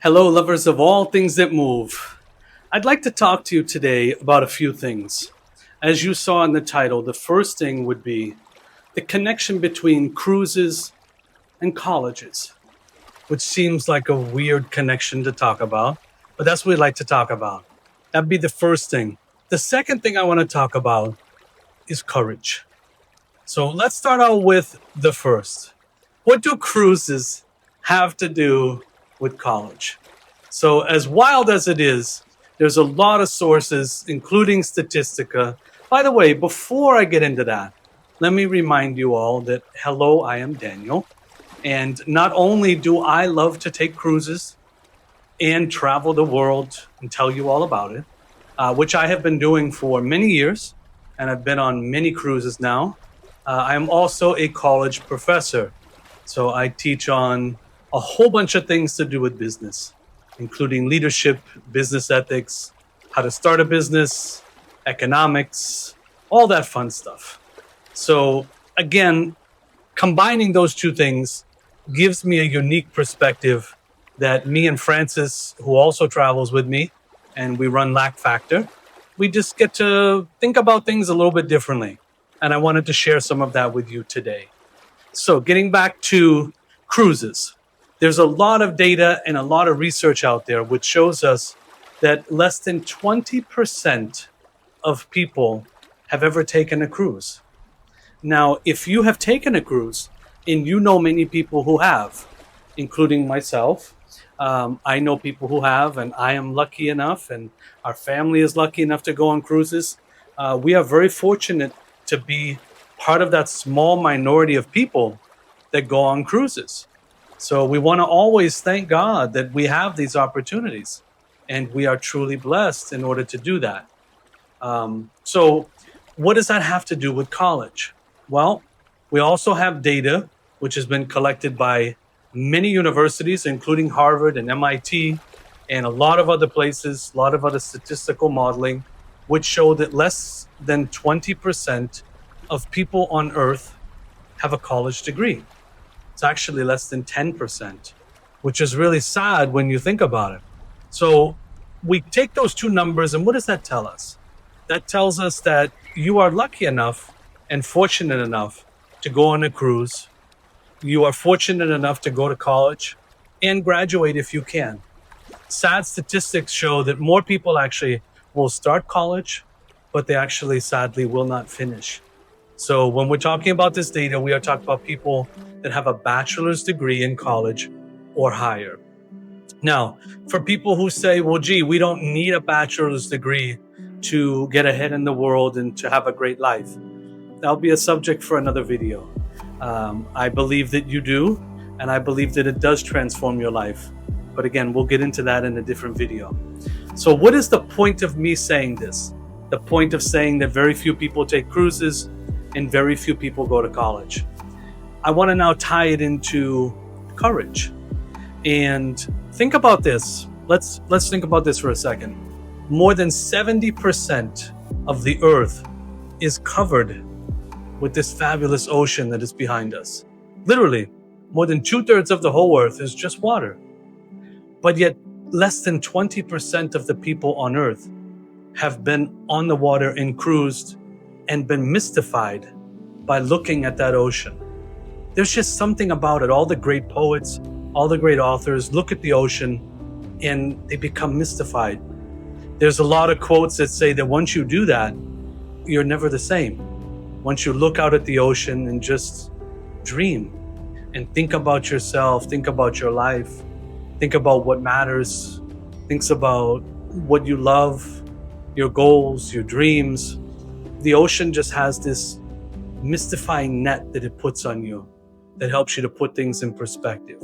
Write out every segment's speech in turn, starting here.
Hello, lovers of all things that move. I'd like to talk to you today about a few things. As you saw in the title, the first thing would be the connection between cruises and colleges, which seems like a weird connection to talk about, but that's what we'd like to talk about. That'd be the first thing. The second thing I want to talk about is courage. So let's start out with the first. What do cruises have to do with college? So, as wild as it is, there's a lot of sources, including Statistica. By the way, before I get into that, let me remind you all that hello, I am Daniel. And not only do I love to take cruises and travel the world and tell you all about it, which I have been doing for many years, and I've been on many cruises now. I am also a college professor. So I teach on a whole bunch of things to do with business, including leadership, business ethics, how to start a business, economics, all that fun stuff. So again, combining those two things gives me a unique perspective that me and Francis, who also travels with me, and we run lacfactor, we just get to think about things a little bit differently. And I wanted to share some of that with you today. So getting back to cruises, there's a lot of data and a lot of research out there which shows us that less than 20% of people have ever taken a cruise. Now, if you have taken a cruise, and you know many people who have, including myself, I know people who have, and I am lucky enough, and our family is lucky enough to go on cruises. We are very fortunate to be part of that small minority of people that go on cruises. So we want to always thank God that we have these opportunities, and we are truly blessed in order to do that. So what does that have to do with college? Well, we also have data which has been collected by many universities, including Harvard and MIT, and a lot of other places, a lot of other statistical modeling, which show that less than 20% of people on Earth have a college degree. It's actually less than 10%, which is really sad when you think about it. So we take those two numbers, and what does that tell us? That tells us that you are lucky enough and fortunate enough to go on a cruise. You are fortunate enough to go to college and graduate if you can. Sad statistics show that more people actually will start college, but they actually sadly will not finish. So when we're talking about this data, we are talking about people that have a bachelor's degree in college or higher. Now, for people who say, well, gee, we don't need a bachelor's degree to get ahead in the world and to have a great life, that'll be a subject for another video. I believe that you do, and I believe that it does transform your life. But again, we'll get into that in a different video. So what is the point of me saying this? The point of saying that very few people take cruises and very few people go to college. I want to now tie it into courage. And think about this. Let's think about this for a second. More than 70% of the earth is covered with this fabulous ocean that is behind us. Literally, more than 2/3 of the whole earth is just water. But yet, less than 20% of the people on earth have been on the water and cruised and been mystified by looking at that ocean. There's just something about it. All the great poets, all the great authors look at the ocean and they become mystified. There's a lot of quotes that say that once you do that, you're never the same. Once you look out at the ocean and just dream and think about yourself, think about your life, think about what matters, think about what you love, your goals, your dreams. The ocean just has this mystifying net that it puts on you that helps you to put things in perspective.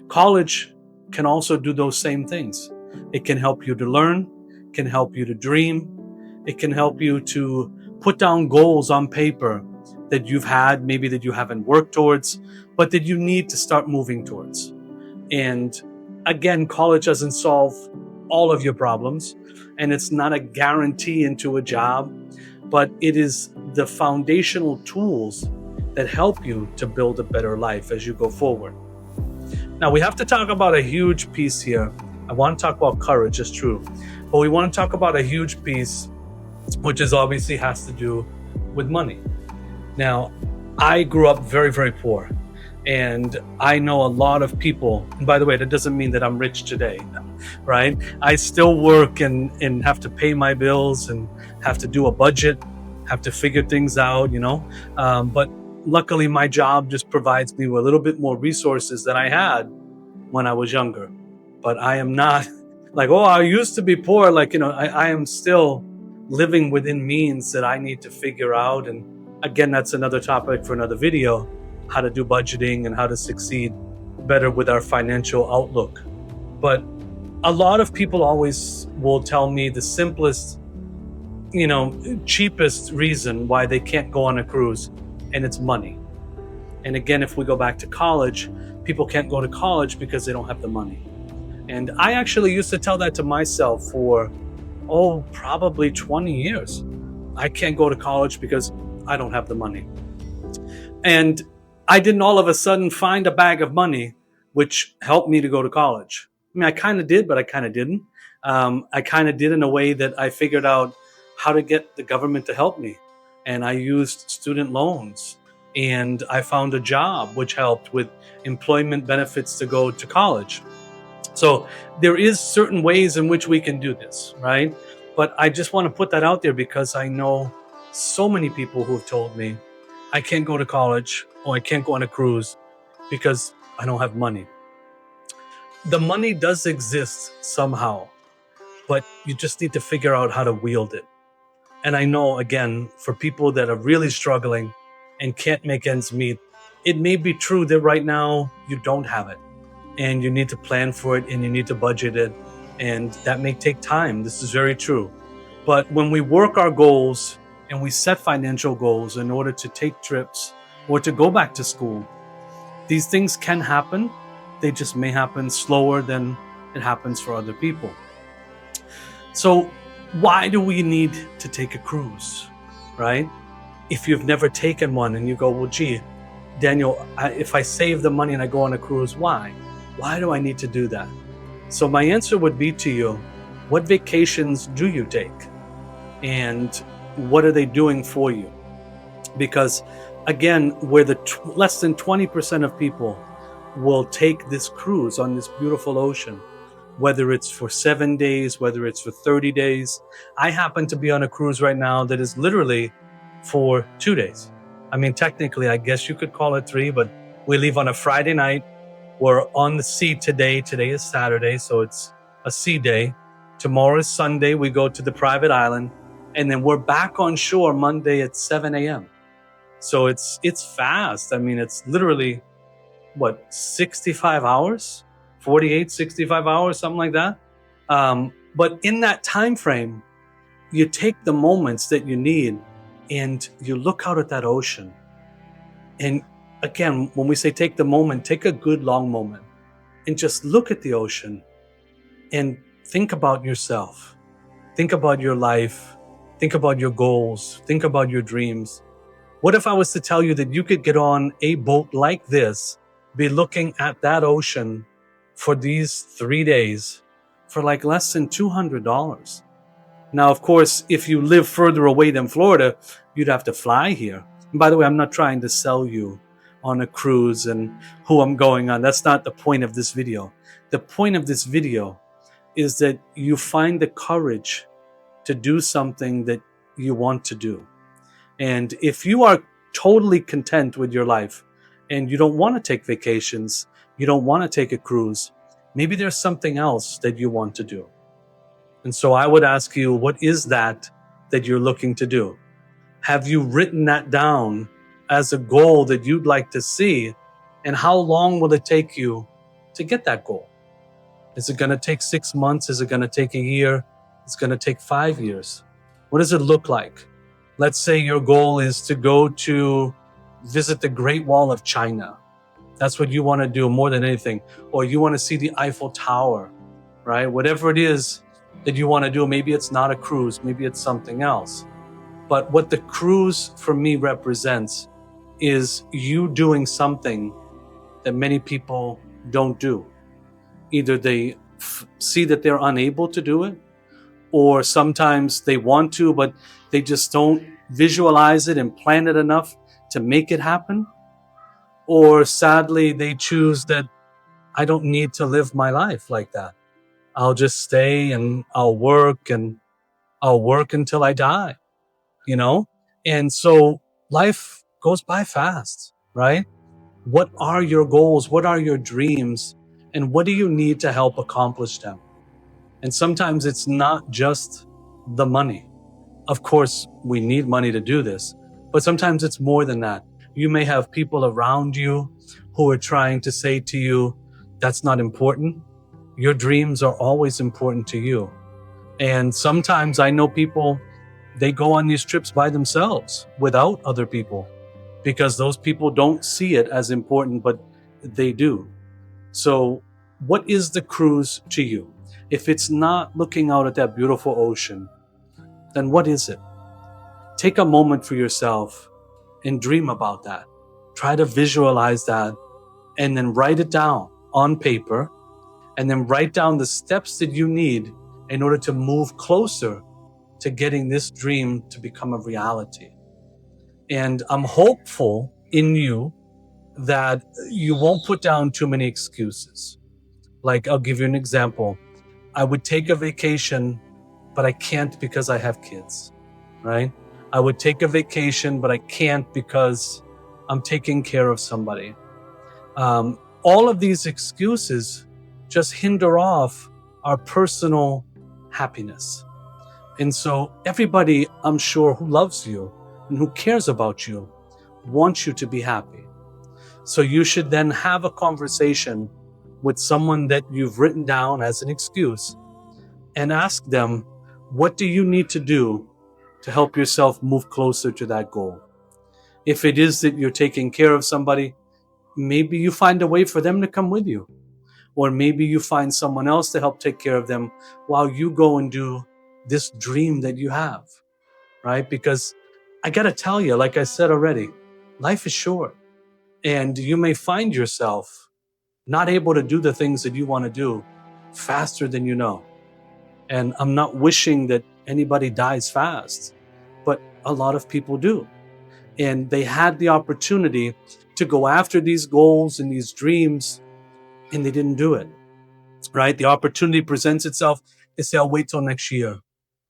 College can also do those same things. It can help you to learn, can help you to dream, it can help you to put down goals on paper that you've had, maybe that you haven't worked towards, but that you need to start moving towards. And again, college doesn't solve all of your problems, and it's not a guarantee into a job, but it is the foundational tools that help you to build a better life as you go forward. Now, we have to talk about a huge piece here. I want to talk about courage, it's true. But we want to talk about a huge piece, which is obviously has to do with money. Now, I grew up very, very poor. And I know a lot of people, and by the way, that doesn't mean that I'm rich today, right? I still work and have to pay my bills and have to do a budget, have to figure things out, But luckily, my job just provides me with a little bit more resources than I had when I was younger. But I am not like, oh, I used to be poor. I am still living within means that I need to figure out. And again, that's another topic for another video, how to do budgeting and how to succeed better with our financial outlook. But a lot of people always will tell me the simplest, cheapest reason why they can't go on a cruise, and it's money. And again, if we go back to college, people can't go to college because they don't have the money. And I actually used to tell that to myself for, probably 20 years. I can't go to college because I don't have the money. And I didn't all of a sudden find a bag of money, which helped me to go to college. I mean, I kind of did, but I kind of didn't. I kind of did in a way that I figured out how to get the government to help me. And I used student loans, and I found a job, which helped with employment benefits to go to college. So there is certain ways in which we can do this, right? But I just want to put that out there because I know so many people who have told me, I can't go to college or I can't go on a cruise because I don't have money. The money does exist somehow, but you just need to figure out how to wield it. And I know, again, for people that are really struggling and can't make ends meet, it may be true that right now you don't have it and you need to plan for it and you need to budget it. And that may take time. This is very true. But when we work our goals and we set financial goals in order to take trips or to go back to school, these things can happen. They just may happen slower than it happens for other people. So why do we need to take a cruise, right? If you've never taken one and you go, well, gee, Daniel, if I save the money and I go on a cruise, why? Why do I need to do that? So my answer would be to you, what vacations do you take? And what are they doing for you? Because again, where less than 20% of people will take this cruise on this beautiful ocean, whether it's for 7 days, whether it's for 30 days. I happen to be on a cruise right now that is literally for 2 days. I mean, technically, I guess you could call it 3, but we leave on a Friday night. We're on the sea today. Today is Saturday, so it's a sea day. Tomorrow is Sunday. We go to the private island, and then we're back on shore Monday at 7 a.m. So it's fast. I mean, it's literally, 65 hours? 48, 65 hours, something like that. But in that time frame, you take the moments that you need and you look out at that ocean. And again, when we say take the moment, take a good long moment and just look at the ocean and think about yourself. Think about your life. Think about your goals. Think about your dreams. What if I was to tell you that you could get on a boat like this, be looking at that ocean for these 3 days for like less than $200? Now, of course, if you live further away than Florida, you'd have to fly here. And by the way, I'm not trying to sell you on a cruise and who I'm going on. That's not the point of this video. The point of this video is that you find the courage to do something that you want to do. And if you are totally content with your life and you don't want to take vacations, you don't want to take a cruise, maybe there's something else that you want to do. And so I would ask you, what is that you're looking to do? Have you written that down as a goal that you'd like to see? And how long will it take you to get that goal? Is it going to take 6 months? Is it going to take a year? It's going to take 5 years. What does it look like? Let's say your goal is to go to visit the Great Wall of China. That's what you want to do more than anything. Or you want to see the Eiffel Tower, right? Whatever it is that you want to do, maybe it's not a cruise, maybe it's something else. But what the cruise for me represents is you doing something that many people don't do. Either they see that they're unable to do it, or sometimes they want to, but they just don't visualize it and plan it enough to make it happen. Or sadly, they choose that I don't need to live my life like that. I'll just stay and I'll work and I'll work until I die, you know? And so life goes by fast, right? What are your goals? What are your dreams? And what do you need to help accomplish them? And sometimes it's not just the money. Of course, we need money to do this, but sometimes it's more than that. You may have people around you who are trying to say to you, that's not important. Your dreams are always important to you. And sometimes I know people, they go on these trips by themselves without other people because those people don't see it as important, but they do. So what is the cruise to you? If it's not looking out at that beautiful ocean, then what is it? Take a moment for yourself and dream about that. Try to visualize that and then write it down on paper, and then write down the steps that you need in order to move closer to getting this dream to become a reality. And I'm hopeful in you that you won't put down too many excuses. Like, I'll give you an example. I would take a vacation, but I can't because I have kids, right? I would take a vacation, but I can't because I'm taking care of somebody. All of these excuses just hinder off our personal happiness. And so everybody, I'm sure, who loves you and who cares about you wants you to be happy. So you should then have a conversation with someone that you've written down as an excuse and ask them, what do you need to do to help yourself move closer to that goal? If it is that you're taking care of somebody, maybe you find a way for them to come with you. Or maybe you find someone else to help take care of them while you go and do this dream that you have, right? Because I got to tell you, like I said already, life is short. And you may find yourself not able to do the things that you want to do faster than you know. And I'm not wishing that anybody dies fast, but a lot of people do. And they had the opportunity to go after these goals and these dreams, and they didn't do it, right? The opportunity presents itself. They say, I'll wait till next year,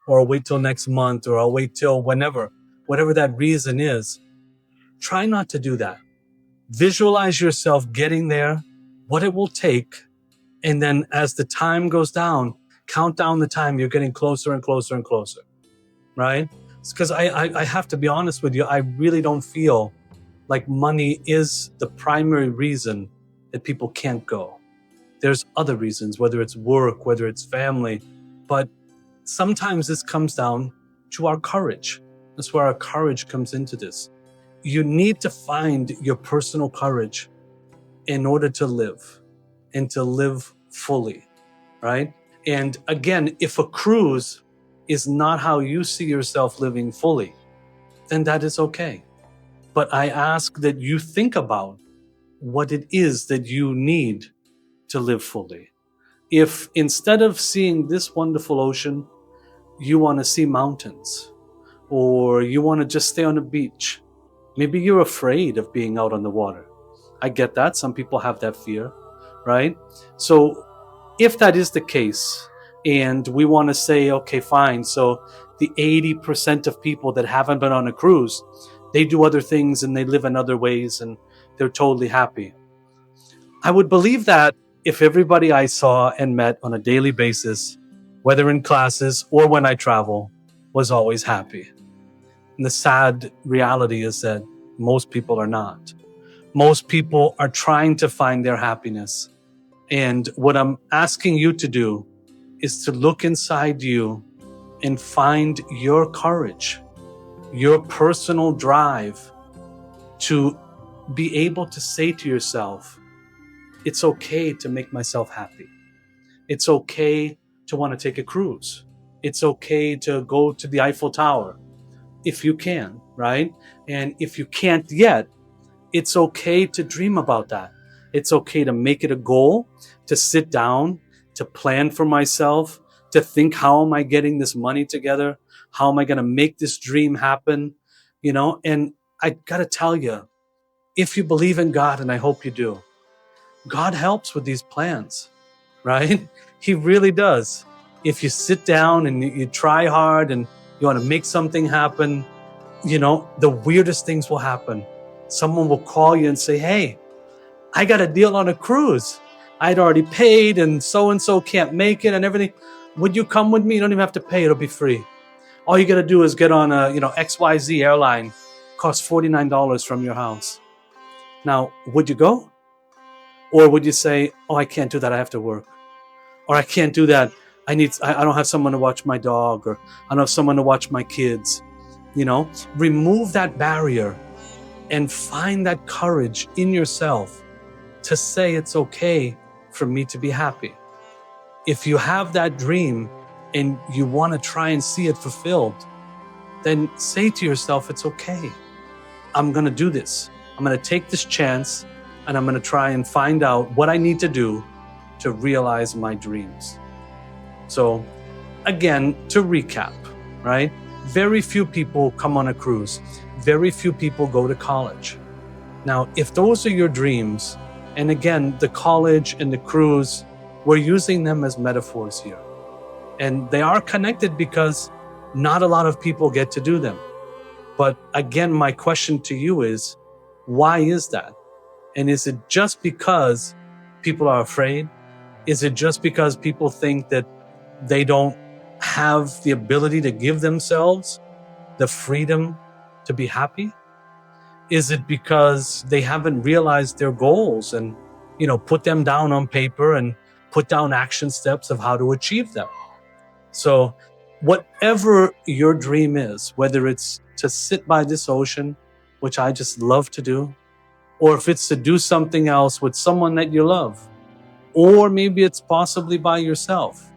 or I'll wait till next month, or I'll wait till whenever, whatever that reason is. Try not to do that. Visualize yourself getting there, what it will take, and then as the time goes down, count down the time you're getting closer and closer and closer, right? Because I have to be honest with you, I really don't feel like money is the primary reason that people can't go. There's other reasons, whether it's work, whether it's family, but sometimes this comes down to our courage. That's where our courage comes into this. You need to find your personal courage in order to live and to live fully, right? And again, if a cruise is not how you see yourself living fully, then that is okay. But I ask that you think about what it is that you need to live fully. If instead of seeing this wonderful ocean, you want to see mountains, or you want to just stay on the beach, maybe you're afraid of being out on the water. I get that. Some people have that fear, right? So if that is the case, and we want to say, okay, fine, so the 80% of people that haven't been on a cruise, they do other things and they live in other ways and they're totally happy. I would believe that if everybody I saw and met on a daily basis, whether in classes or when I travel, was always happy. And the sad reality is that most people are not. Most people are trying to find their happiness. And what I'm asking you to do is to look inside you and find your courage, your personal drive to be able to say to yourself, it's okay to make myself happy. It's okay to want to take a cruise. It's okay to go to the Eiffel Tower if you can, right? And if you can't yet, it's okay to dream about that. It's okay to make it a goal, to sit down, to plan for myself, to think, how am I getting this money together? How am I going to make this dream happen? And I got to tell you, if you believe in God, and I hope you do, God helps with these plans, right? He really does. If you sit down and you try hard and you want to make something happen, the weirdest things will happen. Someone will call you and say, hey, I got a deal on a cruise. I'd already paid and so can't make it and everything. Would you come with me? You don't even have to pay. It'll be free. All you got to do is get on a, XYZ airline. Costs $49 from your house. Now, would you go? Or would you say, oh, I can't do that. I have to work. Or I can't do that. I don't have someone to watch my dog, or I don't have someone to watch my kids. Remove that barrier and find that courage in yourself to say it's okay for me to be happy. If you have that dream and you want to try and see it fulfilled, then say to yourself, it's okay. I'm going to do this. I'm going to take this chance and I'm going to try and find out what I need to do to realize my dreams. So again, to recap, right? Very few people come on a cruise. Very few people go to college. Now, if those are your dreams, and again, the college and the cruise, we're using them as metaphors here. And they are connected because not a lot of people get to do them. But again, my question to you is, why is that? And is it just because people are afraid? Is it just because people think that they don't have the ability to give themselves the freedom to be happy? Is it because they haven't realized their goals and, put them down on paper and put down action steps of how to achieve them? So whatever your dream is, whether it's to sit by this ocean, which I just love to do, or if it's to do something else with someone that you love, or maybe it's possibly by yourself,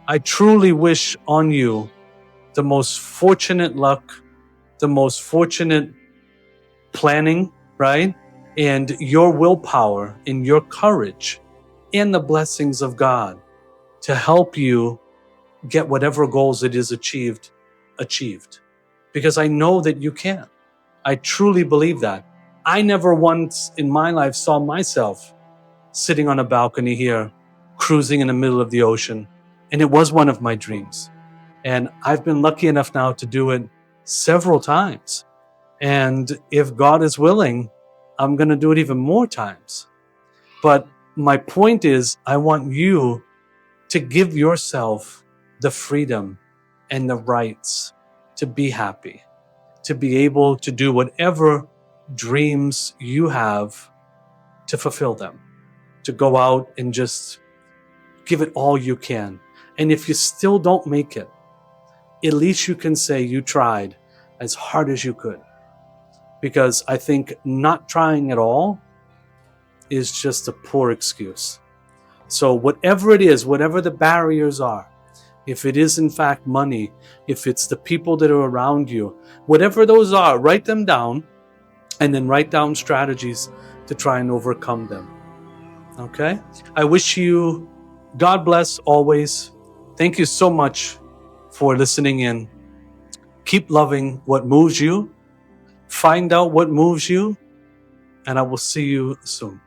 I truly wish on you the most fortunate luck, the most fortunate planning, right? And your willpower and your courage and the blessings of God to help you get whatever goals it is achieved. Because I know that you can. I truly believe that. I never once in my life saw myself sitting on a balcony here, cruising in the middle of the ocean. And it was one of my dreams. And I've been lucky enough now to do it several times. And if God is willing, I'm going to do it even more times. But my point is, I want you to give yourself the freedom and the rights to be happy, to be able to do whatever dreams you have, to fulfill them, to go out and just give it all you can. And if you still don't make it, at least you can say you tried as hard as you could. Because I think not trying at all is just a poor excuse. So whatever it is, whatever the barriers are, if it is in fact money, if it's the people that are around you, whatever those are, write them down and then write down strategies to try and overcome them. Okay? I wish you God bless always. Thank you so much for listening in. Keep loving what moves you. Find out what moves you, and I will see you soon.